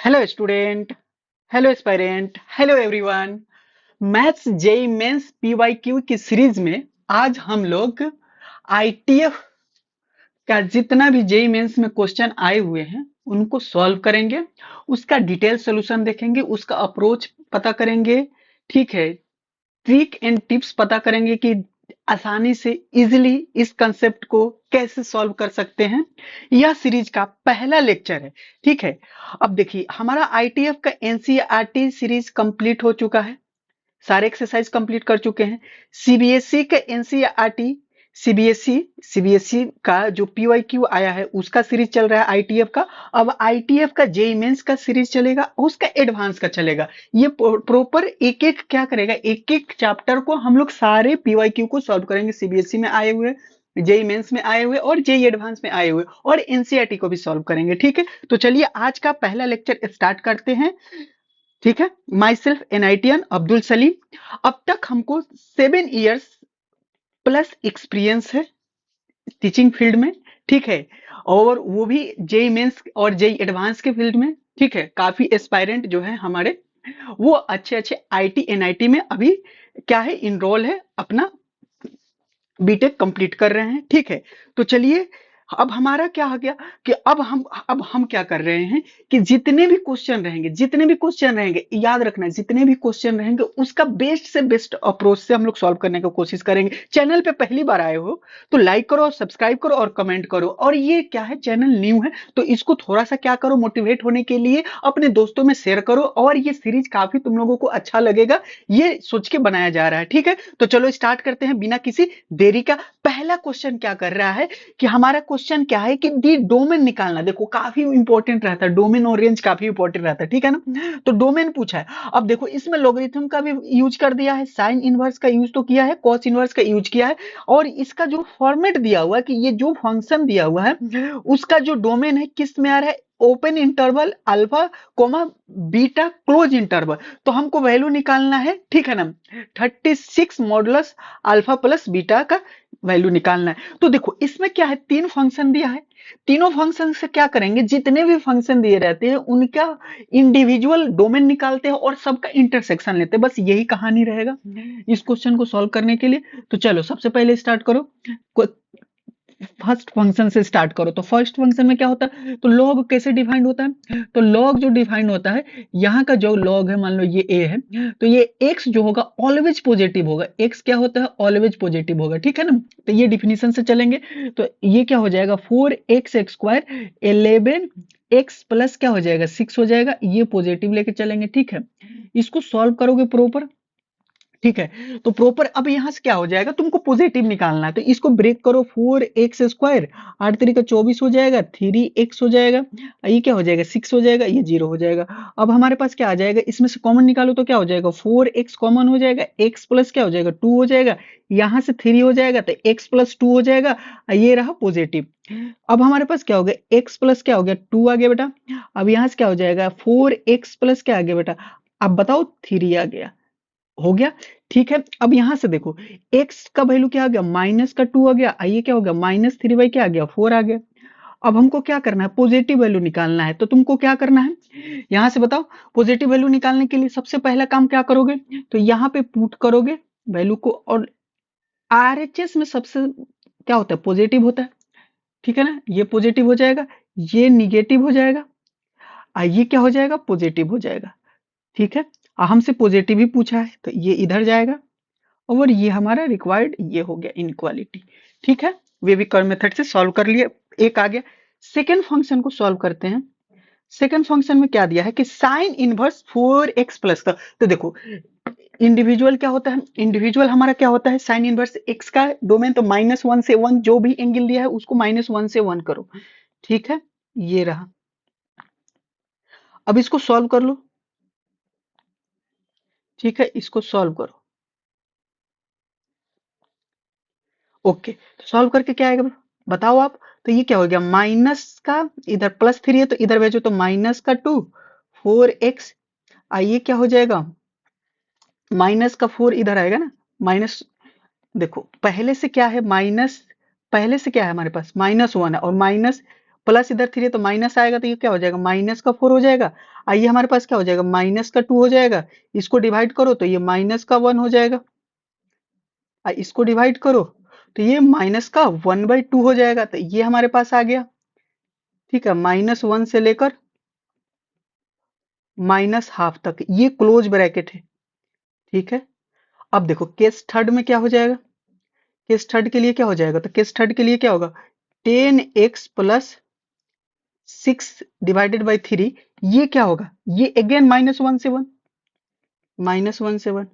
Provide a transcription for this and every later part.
Hello student, hello aspirant, hello everyone. Maths JEE mains PYQ की series में आज हम लोग आईटीएफ का जितना भी जेई मेंस में क्वेश्चन आए हुए हैं उनको सॉल्व करेंगे। उसका डिटेल सोल्यूशन देखेंगे, उसका अप्रोच पता करेंगे। ठीक है, ट्रिक एंड टिप्स पता करेंगे कि आसानी से इजीली इस कंसेप्ट को कैसे सॉल्व कर सकते हैं। यह सीरीज का पहला लेक्चर है। ठीक है, अब देखिए हमारा आईटीएफ का एनसीईआरटी सीरीज कंप्लीट हो चुका है, सारे एक्सरसाइज कंप्लीट कर चुके हैं। सीबीएसई का एनसीईआरटी, सीबीएसई का जो पीवाईक्यू आया है उसका सीरीज चल रहा है आईटीएफ का। अब आईटीएफ का जेई मेंस का सीरीज चलेगा, उसका एडवांस का चलेगा। ये प्रॉपर एक एक क्या करेगा, एक एक चैप्टर को हम लोग सारे पीवाईक्यू को सॉल्व करेंगे, सीबीएसई में आए हुए, जेई मेंस में आए हुए और जेई एडवांस में आए हुए, और एनसीईआरटी को भी सॉल्व करेंगे। ठीक है, तो चलिए आज का पहला लेक्चर स्टार्ट करते हैं। ठीक है, माई सेल्फ एनआईटीएन अब्दुल सलीम। अब तक हमको 7 इयर्स प्लस एक्सपीरियंस है टीचिंग फील्ड में। ठीक है, और वो भी जेई मेंस और जेई एडवांस के फील्ड में। ठीक है, काफी एस्पायरेंट जो है हमारे, वो अच्छे अच्छे आईटी एनआईटी में अभी क्या है, इनरोल है, अपना बीटेक कंप्लीट कर रहे हैं। ठीक है, तो चलिए अब हमारा क्या हो गया कि अब हम क्या कर रहे हैं कि जितने भी क्वेश्चन रहेंगे याद रखना है, जितने भी क्वेश्चन रहेंगे उसका बेस्ट से बेस्ट अप्रोच से हम लोग सॉल्व करने की कोशिश करेंगे। चैनल पे पहली बार आए हो तो लाइक करो, सब्सक्राइब करो और कमेंट करो। और ये क्या है, चैनल न्यू है तो इसको थोड़ा सा क्या करो, मोटिवेट होने के लिए अपने दोस्तों में शेयर करो। और ये सीरीज काफी तुम लोगों को अच्छा लगेगा, ये सोच के बनाया जा रहा है। ठीक है, तो चलो स्टार्ट करते हैं बिना किसी देरी का। पहला क्वेश्चन क्या कर रहा है कि हमारा क्वेश्चन क्या है कि दी डोमेन निकालना। देखो काफी इंपॉर्टेंट रहता है डोमेन, और रेंज काफी इंपॉर्टेंट रहता है। ठीक है ना, तो डोमेन पूछा है। अब देखो इसमें लोगरिथम का भी यूज कर दिया है, साइन इनवर्स का यूज तो किया है, कॉस इनवर्स का यूज किया है, और इसका जो फॉर्मेट दिया हुआ है कि ये जो फंक्शन दिया हुआ है उसका जो डोमेन है किस में आ रहा है, open interval alpha comma beta close interval. तो हमको वैल्यू निकालना है। ठीक है ना, 36 मॉडुलस अल्फा प्लस बीटा का वैल्यू निकालना है। तो देखो इसमें क्या है, तीन फंक्शन दिया है, तीनों फंक्शन से क्या करेंगे, जितने भी फंक्शन दिए रहते हैं उनका इंडिविजुअल डोमेन निकालते हैं और सबका इंटरसेक्शन लेते हैं। बस यही कहानी रहेगा इस क्वेश्चन को सॉल्व करने के लिए। तो चलो सबसे पहले स्टार्ट करो, फर्स्ट फंक्शन से स्टार्ट करो। तो फर्स्ट फंक्शन में क्या होता है, तो लॉग कैसे डिफाइंड होता है, तो लॉग जो डिफाइंड होता है, यहाँ का जो लॉग है, मान लो ये ए है, तो ये एक्स जो होगा ऑलवेज पॉजिटिव होगा। एक्स क्या होता है, ऑलवेज पॉजिटिव होगा। ठीक है ना, तो ये डिफिनीशन से चलेंगे। तो ये क्या हो जाएगा, 4x² 11x प्लस क्या हो जाएगा, 6 हो जाएगा, ये पॉजिटिव लेके चलेंगे। ठीक है, इसको सॉल्व करोगे प्रॉपर। ठीक है, तो प्रॉपर अब यहां से क्या हो जाएगा, तुमको पॉजिटिव निकालना है, तो इसको ब्रेक करो, 4x², 8 3 का 24 हो जाएगा, 3x हो जाएगा, ये क्या हो जाएगा, 6 हो जाएगा, ये 0 हो जाएगा। अब हमारे पास क्या आ जाएगा, इसमें से कॉमन निकालो तो क्या हो जाएगा, 4x कॉमन हो जाएगा, x प्लस क्या हो जाएगा, 2 हो जाएगा, यहाँ से 3 हो जाएगा तो x प्लस 2 हो जाएगा, ये रहा पॉजिटिव। अब हमारे पास क्या हो गया, x प्लस क्या हो गया, 2 आ गया बेटा। अब यहाँ से क्या हो जाएगा, 4x प्लस क्या आ गया बेटा, अब बताओ 3 आ गया, हो गया। ठीक है, अब यहां से देखो x का वैल्यू क्या आ गया, -2 आ गया, ये क्या हो गया, -3 क्या आ गया, 4 आ गया। अब हमको क्या करना है, पॉजिटिव वैल्यू निकालना है। तो तुमको क्या करना है, यहां से बताओ, पॉजिटिव वैल्यू निकालने के लिए सबसे पहला काम क्या करोगे, तो यहाँ पे पुट करोगे वैल्यू को, और आरएचएस में सबसे क्या होता है, पॉजिटिव होता है। ठीक है ना, ये पॉजिटिव हो जाएगा, ये निगेटिव हो जाएगा, ये क्या हो जाएगा, पॉजिटिव हो जाएगा। ठीक है, हमसे पॉजिटिव ही पूछा है तो ये इधर जाएगा, और ये हमारा रिक्वायर्ड ये हो गया इनक्वालिटी। ठीक है, वे भी कर्व मेथड से सॉल्व कर लिए, एक आ गया। सेकेंड फंक्शन को सॉल्व करते हैं। सेकेंड फंक्शन में क्या दिया है कि साइन इनवर्स 4x प्लस का। तो देखो इंडिविजुअल क्या होता है, इंडिविजुअल हमारा क्या होता है, साइन इनवर्स x का डोमेन, तो -1 से 1 जो भी एंगल दिया है उसको -1 से 1 करो। ठीक है, ये रहा। अब इसको सॉल्व कर लो। ठीक है, इसको सॉल्व करो। ओके, तो सॉल्व करके क्या आएगा बताओ आप, तो ये क्या हो गया, माइनस का इधर +3 है तो इधर भेजो, तो -2 4x, ये क्या हो जाएगा, -4 इधर आएगा ना, माइनस, देखो पहले से क्या है माइनस, पहले से क्या है हमारे पास -1 है, और माइनस प्लस इधर 3 है तो माइनस आएगा, तो ये क्या हो जाएगा, माइनस का 4 हो जाएगा। आइए हमारे पास क्या हो जाएगा, माइनस का 2 हो जाएगा। इसको डिवाइड करो तो ये माइनस का 1 हो जाएगा। इसको डिवाइड करो तो ये माइनस का 1/2 हो जाएगा। तो ये हमारे पास आ गया। ठीक है, -1 से लेकर -12 तक ये क्लोज ब्रैकेट है। ठीक है, अब देखो केस थर्ड में क्या हो जाएगा। केस थर्ड के लिए क्या हो जाएगा, तो केस थर्ड के लिए क्या होगा, 10x प्लस 6 डिवाइडेड बाई 3, ये क्या होगा, ये अगेन -1 से 1, -1 से 1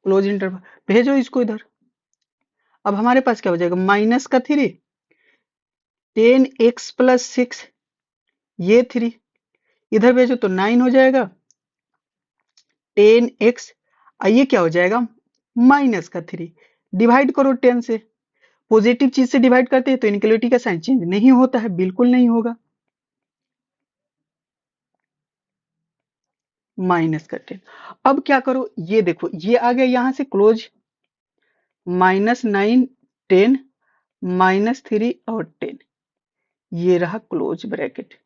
क्लोज इंटरवल। भेजो इसको इधर। अब हमारे पास क्या हो जाएगा, माइनस का 3, 10x प्लस 6, ये 3 इधर भेजो तो 9 हो जाएगा। 10x, ये क्या हो जाएगा, माइनस का 3 डिवाइड करो 10 से। पॉजिटिव चीज से डिवाइड करते हैं तो इनइक्वालिटी का साइन चेंज नहीं होता है, बिल्कुल नहीं होगा। -10। अब क्या करो, ये देखो ये आ गया यहां से क्लोज, -9, 10, -3 और 10, ये रहा क्लोज ब्रैकेट।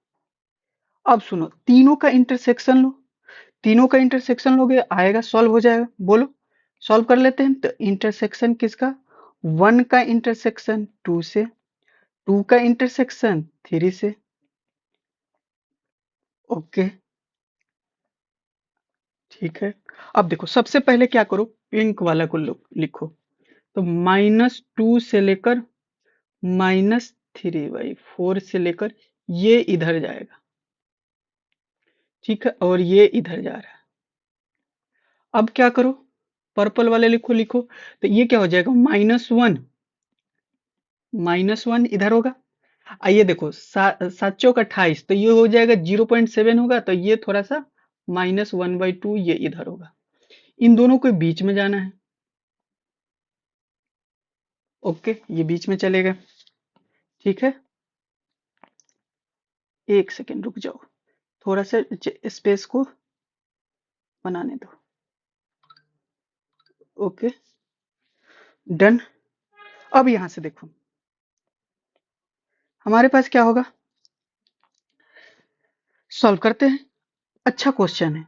अब सुनो, तीनों का इंटरसेक्शन लो। तीनों का इंटरसेक्शन लोगे आएगा, सॉल्व हो जाएगा। बोलो, सॉल्व कर लेते हैं। तो इंटरसेक्शन किसका, 1 का इंटरसेक्शन 2 से, 2 का इंटरसेक्शन 3 से। ओके, ठीक है। अब देखो सबसे पहले क्या करो, पिंक वाला को लिखो। तो -2 से लेकर -3/4 से लेकर ये इधर जाएगा। ठीक है, और ये इधर जा रहा है। अब क्या करो, पर्पल वाले लिखो लिखो। तो ये क्या हो जाएगा, -1 इधर होगा। आइए देखो, 7 चौक 28, तो ये हो जाएगा 0.7 होगा। तो ये थोड़ा सा -1/2 ये इधर होगा। इन दोनों को बीच में जाना है। ओके, ये बीच में चलेगा। ठीक है, एक सेकेंड रुक जाओ, थोड़ा सा स्पेस को बनाने दो। Okay, done. अब यहां से देखो हमारे पास क्या होगा, सॉल्व करते हैं। अच्छा क्वेश्चन है,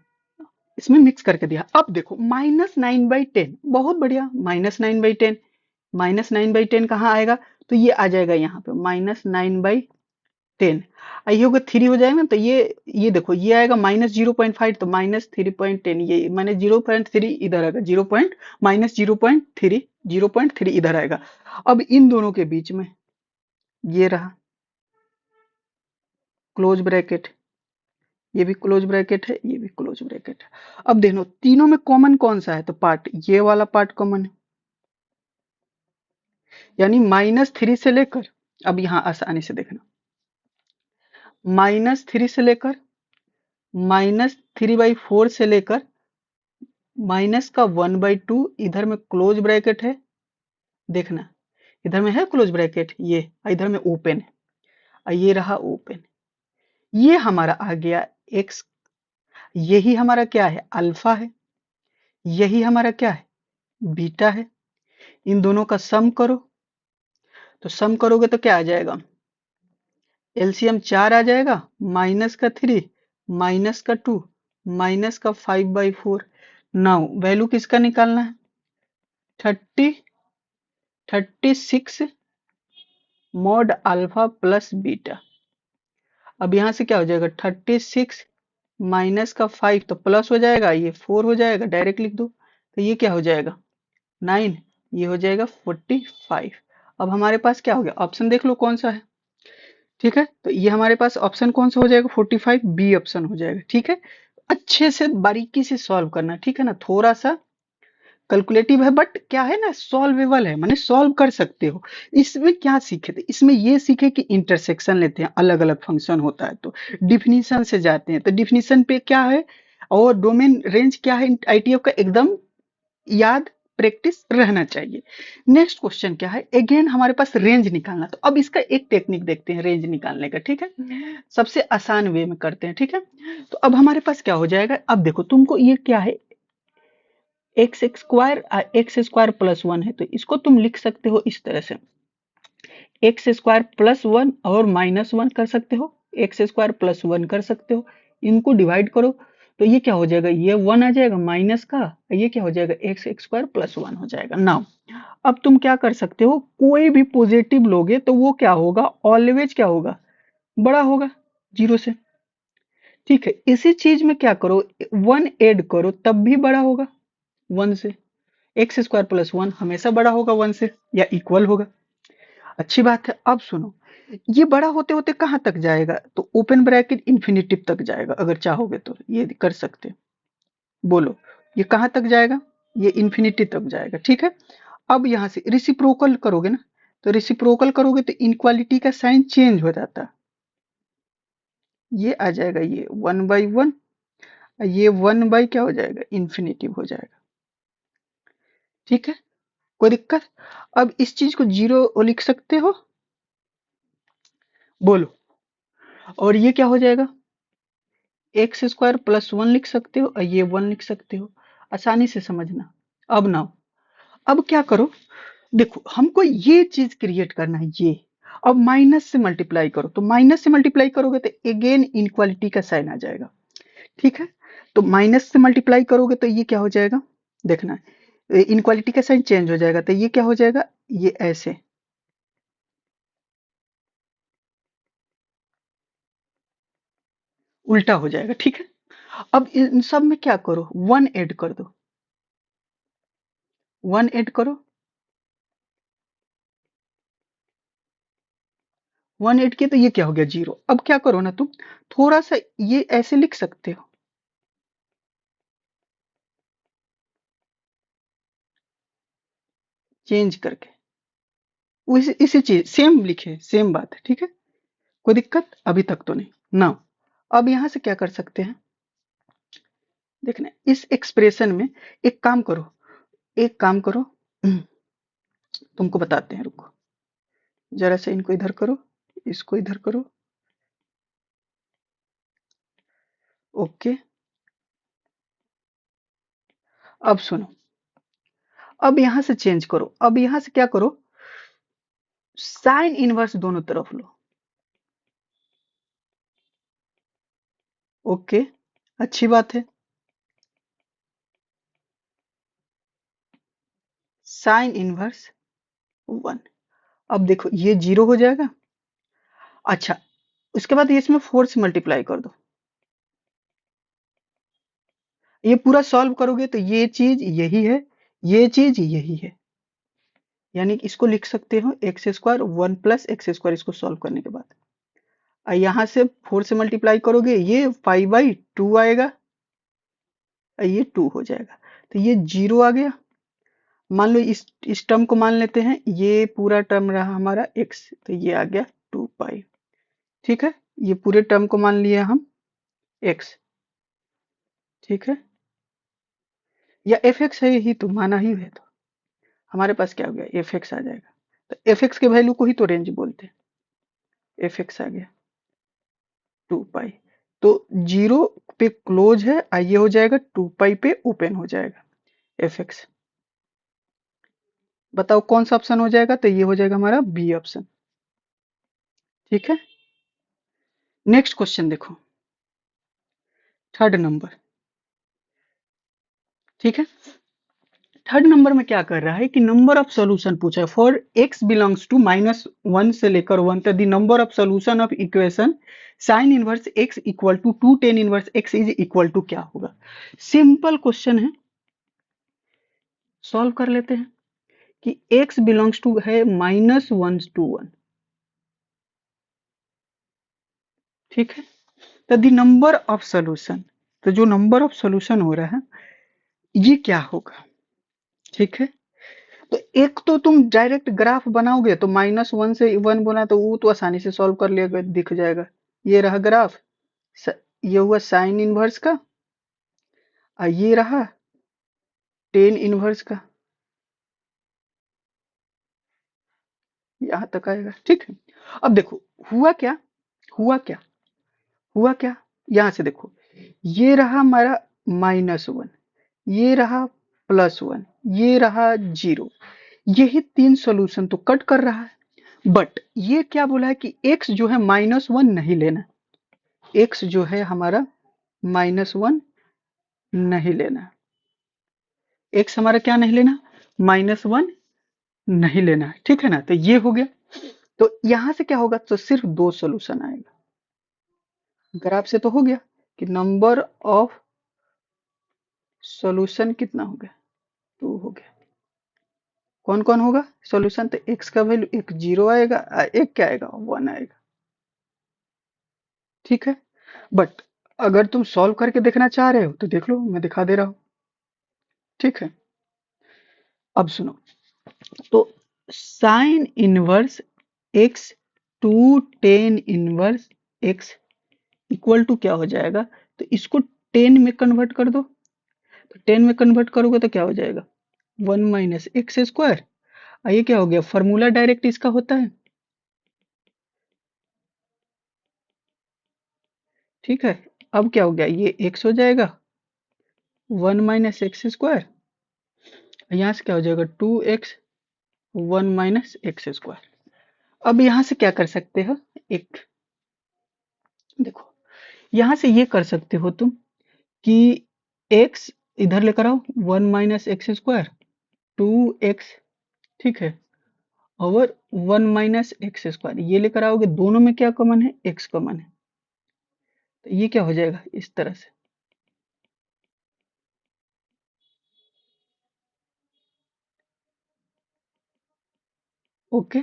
इसमें मिक्स करके दिया। अब देखो -9/10, बहुत बढ़िया। -9/10, -9/10 कहाँ आएगा, तो ये आ जाएगा यहाँ पे -9/10। ये होगा 3 हो जाएगा ना, तो ये देखो ये आएगा -0.5, तो -3.10, ये -0.3 इधर आएगा, 0.3 इधर आएगा। अब इन दोनों के बीच में ये रहा क्लोज ब्रैकेट, ये भी क्लोज ब्रैकेट है, ये भी क्लोज ब्रैकेट है। अब देखो तीनों में कॉमन कौन सा है, तो पार्ट ये वाला पार्ट कॉमन है, यानी -3 से लेकर, अब यहां आसानी से देखना, -3 से लेकर -3/4 से लेकर माइनस का 1/2 इधर में क्लोज ब्रैकेट है। देखना इधर में है क्लोज ब्रैकेट, ये इधर में ओपन है, ये रहा ओपन। ये हमारा आ गया एक्स, यही हमारा क्या है, अल्फा है, यही हमारा क्या है, बीटा है। इन दोनों का सम करो, तो सम करोगे तो क्या आ जाएगा, एलसीएम 4 आ जाएगा, -3, -2, -5/4। नाउ वैल्यू किसका निकालना है, 36 मॉड अल्फा प्लस बीटा। अब यहां से क्या हो जाएगा, 36 माइनस का 5 तो प्लस हो जाएगा, ये 4 हो जाएगा, डायरेक्ट लिख दो। तो ये क्या हो जाएगा 9, ये हो जाएगा 45। अब हमारे पास क्या हो गया, ऑप्शन देख लो कौन सा है। ठीक है, तो ये हमारे पास ऑप्शन कौन सा हो जाएगा, 45 बी ऑप्शन हो जाएगा। ठीक है, अच्छे से बारीकी से सॉल्व करना, ठीक है ना, थोड़ा सा कैलकुलेटिव है बट क्या है ना, सॉल्वेबल है, माने सॉल्व कर सकते हो। इसमें क्या सीखे थे, इसमें ये सीखे कि इंटरसेक्शन लेते हैं, अलग अलग फंक्शन होता है तो डिफिनीशन से जाते हैं, तो डिफिनीशन पे क्या है और डोमेन रेंज क्या है आईटीएफ का, एकदम याद प्रैक्टिस रहना चाहिए। नेक्स्ट क्वेश्चन क्या है, अगेन हमारे पास रेंज निकालना। तो अब इसका एक टेक्निक देखते हैं रेंज निकालने का। ठीक है, सबसे आसान वे में करते हैं। ठीक है, तो अब हमारे पास क्या हो जाएगा, अब देखो तुमको ये क्या है, एक्स स्क्वायर प्लस 1 है, तो इसको तुम लिख सकते हो इस तरह से, एक्स स्क्वायर प्लस वन और माइनस वन कर सकते हो, एक्स स्क्वायर प्लस वन कर सकते हो, इनको डिवाइड करो तो ये क्या हो जाएगा, ये वन आ जाएगा माइनस का, ये क्या हो जाएगा एक्स स्क्वायर प्लस वन हो जाएगा। नाउ अब तुम क्या कर सकते हो, कोई भी पॉजिटिव लोगे तो वो क्या होगा, ऑलवेज क्या होगा, बड़ा होगा जीरो से। ठीक है, इसी चीज में क्या करो, वन ऐड करो तब भी बड़ा होगा वन से, एक्स स्क्वायर प्लस वन हमेशा बड़ा होगा वन से या इक्वल होगा। अच्छी बात है। अब सुनो, ये बड़ा होते होते कहाँ तक जाएगा, तो ओपन ब्रैकेट इन्फिनिटिव तक जाएगा, अगर चाहोगे तो ये कर सकते हैं। बोलो ये कहाँ तक जाएगा, ये इन्फिनिटी तक जाएगा। ठीक है, अब यहाँ से रिसिप्रोकल करोगे ना, तो रिसिप्रोकल करोगे तो इनक्वालिटी का साइन चेंज हो जाता है, ये आ जाएगा ये वन बाई वन, ये वन बाई क्या हो जाएगा इन्फिनिटिव हो जाएगा। ठीक है, कोई दिक्कत। अब इस चीज को जीरो लिख सकते हो, बोलो, और ये क्या हो जाएगा, एक्स स्क्वायर प्लस वन लिख सकते हो और ये वन लिख सकते हो, आसानी से समझना। अब ना, अब क्या करो, देखो हमको ये चीज क्रिएट करना है, ये अब माइनस से मल्टीप्लाई करो, तो माइनस से मल्टीप्लाई करोगे तो अगेन इनक्वालिटी का साइन आ जाएगा। ठीक है, तो माइनस से मल्टीप्लाई करोगे तो ये क्या हो जाएगा, देखना इनक्वालिटी का साइन चेंज हो जाएगा, तो ये क्या हो जाएगा, ये ऐसे उल्टा हो जाएगा। ठीक है, अब इन सब में क्या करो, वन ऐड कर दो, वन ऐड करो, वन ऐड किया तो ये क्या हो गया जीरो। अब क्या करो ना तुम, थोड़ा सा ये ऐसे लिख सकते हो, चेंज करके, इसी चीज सेम लिखे, सेम बात है। ठीक है, कोई दिक्कत अभी तक तो नहीं ना। अब यहां से क्या कर सकते हैं, देखना इस एक्सप्रेशन में एक काम करो, एक काम करो, तुमको बताते हैं, रुको जरा से इनको इधर करो, इसको इधर करो, ओके। अब सुनो, अब यहां से चेंज करो, अब यहां से क्या करो, साइन इनवर्स दोनों तरफ लो, ओके, अच्छी बात है। साइन इनवर्स वन, अब देखो ये जीरो हो जाएगा। अच्छा, उसके बाद ये इसमें फोर से मल्टीप्लाई कर दो, ये पूरा सॉल्व करोगे तो ये चीज यही है, ये चीज यही है, यानी कि इसको लिख सकते हो x square one plus x square, इसको सॉल्व करने के बाद यहाँ से फोर से मल्टीप्लाई करोगे ये फाइव बाई टू आएगा, ये टू हो जाएगा, तो ये जीरो आ गया। मान लो इस टर्म को मान लेते हैं, ये पूरा टर्म रहा हमारा एक्स, तो ये आ गया टू पाई। ठीक है, ये पूरे टर्म को मान लिए हम एक्स। ठीक है, या एफ एक्स है ही तो माना ही है, तो हमारे पास क्या हो गया एफ एक्स आ जाएगा, तो एफ एक्स के वैल्यू को ही तो रेंज बोलते हैं, एफ एक्स आ गया टू पाई, तो जीरो पे क्लोज है, ये हो जाएगा टू पाई पे ओपन हो जाएगा एफ एक्स। बताओ कौन सा ऑप्शन हो जाएगा, तो ये हो जाएगा हमारा बी ऑप्शन। ठीक है, नेक्स्ट क्वेश्चन देखो, थर्ड नंबर। ठीक है, थर्ड नंबर में क्या कर रहा है कि नंबर ऑफ सॉल्यूशन पूछा है, for x belongs to minus one से लेकर वन तक the number of solution of equation sine inverse x equal to two tan inverse x is equal to क्या होगा। सिंपल क्वेश्चन है, सॉल्व कर लेते हैं कि एक्स बिलोंग्स टू है माइनस वन टू वन। ठीक है, तो द नंबर ऑफ सॉल्यूशन, तो जो नंबर ऑफ सॉल्यूशन हो रहा है ये क्या होगा। ठीक है, तो एक तो तुम डायरेक्ट ग्राफ बनाओगे तो माइनस वन से वन बना तो वो तो आसानी से सॉल्व कर लिया दिख जाएगा, ये रहा ग्राफ, ये हुआ साइन इनवर्स का, और ये रहा टेन इनवर्स का, यहां तक आएगा। ठीक है, अब देखो हुआ क्या, हुआ क्या, हुआ क्या, यहां से देखो, ये रहा हमारा माइनस वन, ये रहा प्लस वन, ये रहा जीरो, यही तीन सॉल्यूशन तो कट कर रहा है, बट ये क्या बोला है कि x जो है -1 नहीं लेना, x जो है हमारा -1 नहीं लेना, x हमारा क्या नहीं लेना, -1 नहीं लेना है, ठीक है ना। तो ये हो गया। तो यहां से क्या होगा, तो सिर्फ दो सोल्यूशन आएगा। ग्राफ से तो हो गया कि नंबर ऑफ सॉल्यूशन कितना हो गया, 2 हो गया। कौन कौन होगा सॉल्यूशन, तो x का वैल्यू एक 0 आएगा, एक क्या आएगा, 1 आएगा, ठीक है। बट अगर तुम सॉल्व करके देखना चाह रहे हो तो देख लो, मैं दिखा दे रहा हूं, ठीक है। अब सुनो, तो sine inverse x two tan inverse x equal to क्या हो जाएगा, तो इसको 10 में कन्वर्ट कर दो। तो 10 में कन्वर्ट करोगे तो क्या हो जाएगा, 1 - x²। ये क्या हो गया, फॉर्मूला डायरेक्ट इसका होता है, ठीक है। अब क्या हो गया, ये x हो जाएगा 1 - x², यहाँ से क्या हो जाएगा 2x 1 - x²। अब यहाँ से क्या कर सकते हो, एक देखो, यहाँ से ये कर सकते हो तुम कि x इधर लेकर आओ, 1 - x², 2x, ठीक है, और 1 - x², ये लेकर आओगे, दोनों में क्या कॉमन है, x कॉमन है। तो ये क्या हो जाएगा इस तरह से, ओके।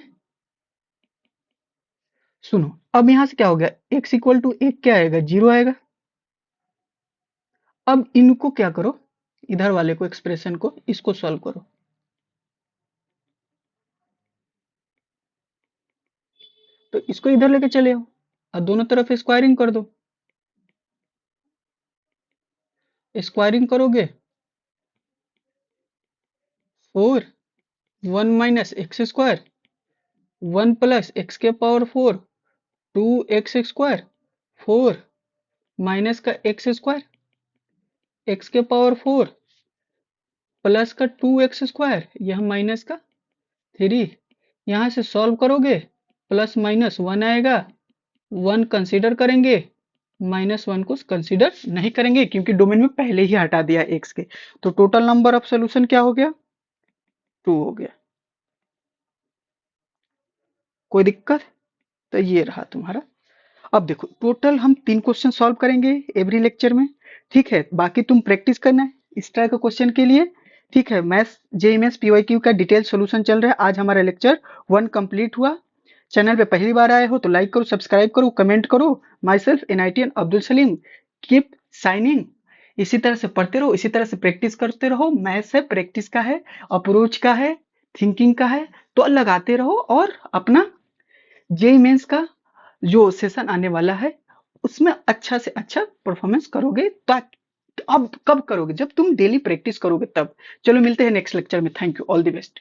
सुनो, अब यहाँ से क्या हो गया, x इक्वल टू एक क्या आएगा, 0 आएगा। अब इनको क्या करो, इधर वाले को, एक्सप्रेशन को, इसको सॉल्व करो। तो इसको इधर लेके चले आओ और दोनों तरफ स्क्वायरिंग कर दो। स्क्वायरिंग करोगे 4 1 - x², 1 + x⁴, 2x², 4 माइनस का x², x⁴ प्लस का 2x², यह माइनस का 3। यहाँ से सॉल्व करोगे, प्लस माइनस 1 आएगा, 1 कंसीडर करेंगे, -1 को कंसीडर नहीं करेंगे क्योंकि डोमेन में पहले ही हटा दिया x के। तो टोटल नंबर ऑफ सोल्यूशन क्या हो गया, 2 हो गया। कोई दिक्कत, तो ये रहा तुम्हारा। अब देखो, टोटल हम 3 क्वेश्चन सॉल्व करेंगे एवरी लेक्चर में, ठीक है। बाकी तुम प्रैक्टिस करना है इस तरह के क्वेश्चन के लिए, ठीक है। मैथ्स जेईएमएस पीवाईक्यू का डिटेल सॉल्यूशन चल रहा है। आज हमारा लेक्चर 1 कंप्लीट हुआ। चैनल पे पहली बार आए हो तो लाइक करो, सब्सक्राइब करो, कमेंट करो। My self NITN Abdul Salim, keep signing. इसी तरह से पढ़ते रहो, इसी तरह से प्रैक्टिस करते रहो। मैथ्स है, प्रैक्टिस का है, अप्रोच का है, थिंकिंग का है, तो लगाते रहो। और अपना जेई मेंस का जो सेशन आने वाला है उसमें अच्छा से अच्छा परफॉर्मेंस करोगे। ताकि अब कब करोगे, जब तुम डेली प्रैक्टिस करोगे तब। चलो मिलते हैं नेक्स्ट लेक्चर में। Thank you, all the best.